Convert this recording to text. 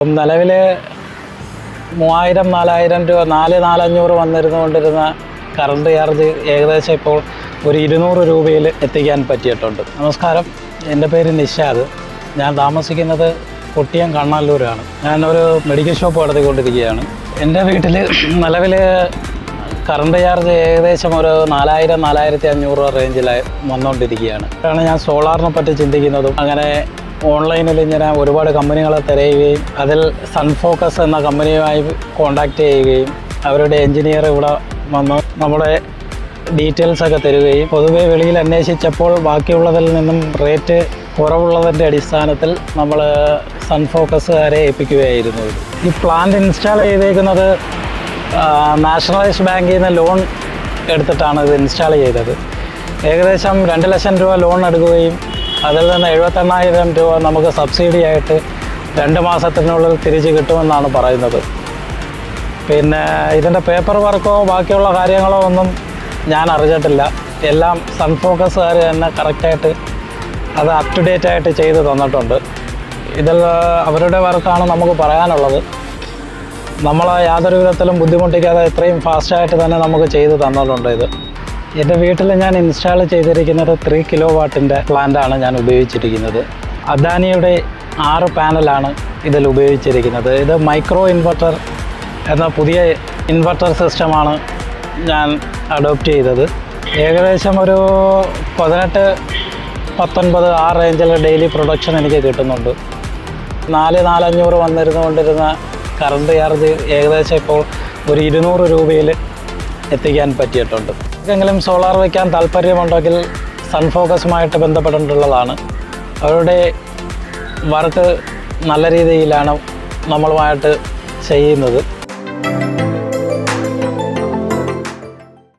നിലവിൽ 3000-4000 രൂപ 4,500 വന്നിരുന്നുകൊണ്ടിരുന്ന current charge ഏകദേശം ഇപ്പോൾ ഒരു 200 രൂപയിൽ എത്തിക്കാൻ പറ്റിയിട്ടുണ്ട്. നമസ്കാരം, എൻ്റെ പേര് നിഷാദ്. ഞാൻ താമസിക്കുന്നത് കൊട്ടിയം കണ്ണല്ലൂരാണ്. ഞാനൊരു മെഡിക്കൽ ഷോപ്പ് നടത്തിക്കൊണ്ടിരിക്കുകയാണ്. എൻ്റെ വീട്ടിൽ നിലവിൽ കറണ്ട് ചാർജ് ഏകദേശം ഒരു 4,000-4,500 രൂപ റേഞ്ചിലായി വന്നുകൊണ്ടിരിക്കുകയാണ്. അതാണ് ഞാൻ സോളാറിനെ പറ്റി ചിന്തിക്കുന്നതും അങ്ങനെ ഓൺലൈനിൽ ഇങ്ങനെ ഒരുപാട് കമ്പനികളെ തിരയുകയും അതിൽ സൺഫോക്കസ് എന്ന കമ്പനിയുമായി കോൺടാക്റ്റ് ചെയ്യുകയും അവരുടെ എൻജിനീയർ ഇവിടെ വന്ന് നമ്മുടെ ഡീറ്റെയിൽസൊക്കെ തരികയും പൊതുവെ വെളിയിൽ അന്വേഷിച്ചപ്പോൾ ബാക്കിയുള്ളതിൽ നിന്നും റേറ്റ് കുറവുള്ളതിൻ്റെ അടിസ്ഥാനത്തിൽ നമ്മൾ സൺഫോക്കസുകാരെ ഏൽപ്പിക്കുകയായിരുന്നു. ഈ പ്ലാന്റ് ഇൻസ്റ്റാൾ ചെയ്തേക്കുന്നത് നാഷണലൈസ്ഡ് ബാങ്കിൽ നിന്ന് ലോൺ എടുത്തിട്ടാണ് ഇത് ഇൻസ്റ്റാൾ ചെയ്തത്. ഏകദേശം 2 ലക്ഷം രൂപ ലോൺ എടുക്കുകയും അതിൽ നിന്ന് 78,000 രൂപ നമുക്ക് സബ്സിഡി ആയിട്ട് 2 മാസത്തിനുള്ളിൽ തിരിച്ച് കിട്ടുമെന്നാണ് പറയുന്നത്. പിന്നെ ഇതിൻ്റെ പേപ്പർ വർക്കോ ബാക്കിയുള്ള കാര്യങ്ങളോ ഒന്നും ഞാൻ അറിഞ്ഞിട്ടില്ല. എല്ലാം സൺഫോക്കസുകാർ തന്നെ കറക്റ്റായിട്ട് അത് അപ് ടു ഡേറ്റ് ആയിട്ട് ചെയ്ത് തന്നിട്ടുണ്ട്. ഇതിൽ അവരുടെ വർക്കാണ് നമുക്ക് പറയാനുള്ളത്. നമ്മൾ യാതൊരു വിധത്തിലും ബുദ്ധിമുട്ടിക്കാതെ എത്രയും ഫാസ്റ്റായിട്ട് തന്നെ നമുക്ക് ചെയ്ത് തന്നിട്ടുണ്ട്. ഇത് എൻ്റെ വീട്ടിൽ ഞാൻ ഇൻസ്റ്റാൾ ചെയ്തിരിക്കുന്നത് 3 കിലോ വാട്ടിൻ്റെ പ്ലാന്റാണ് ഞാൻ ഉപയോഗിച്ചിരിക്കുന്നത്. അദാനിയുടെ 6 പാനലാണ് ഇതിൽ ഉപയോഗിച്ചിരിക്കുന്നത്. ഇത് മൈക്രോ ഇൻവെർട്ടർ എന്ന പുതിയ ഇൻവെർട്ടർ സിസ്റ്റമാണ് ഞാൻ അഡോപ്റ്റ് ചെയ്തത്. ഏകദേശം ഒരു 18-19 ആ റേഞ്ചിൽ ഡെയിലി പ്രൊഡക്ഷൻ എനിക്ക് കിട്ടുന്നുണ്ട്. 4,500 വന്നിരുന്നുകൊണ്ടിരുന്ന കറണ്ട് ചാർജ് ഏകദേശം ഇപ്പോൾ ഒരു 200 രൂപയിൽ എത്തിക്കാൻ പറ്റിയിട്ടുണ്ട്. ആർക്കെങ്കിലും സോളാർ വയ്ക്കാൻ താല്പര്യമുണ്ടെങ്കിൽ സൺഫോക്കസുമായിട്ട് ബന്ധപ്പെട്ടിട്ടുള്ളതാണ്. അവരുടെ വർക്ക് നല്ല രീതിയിലാണ് നമ്മളുമായിട്ട് ചെയ്യുന്നത്.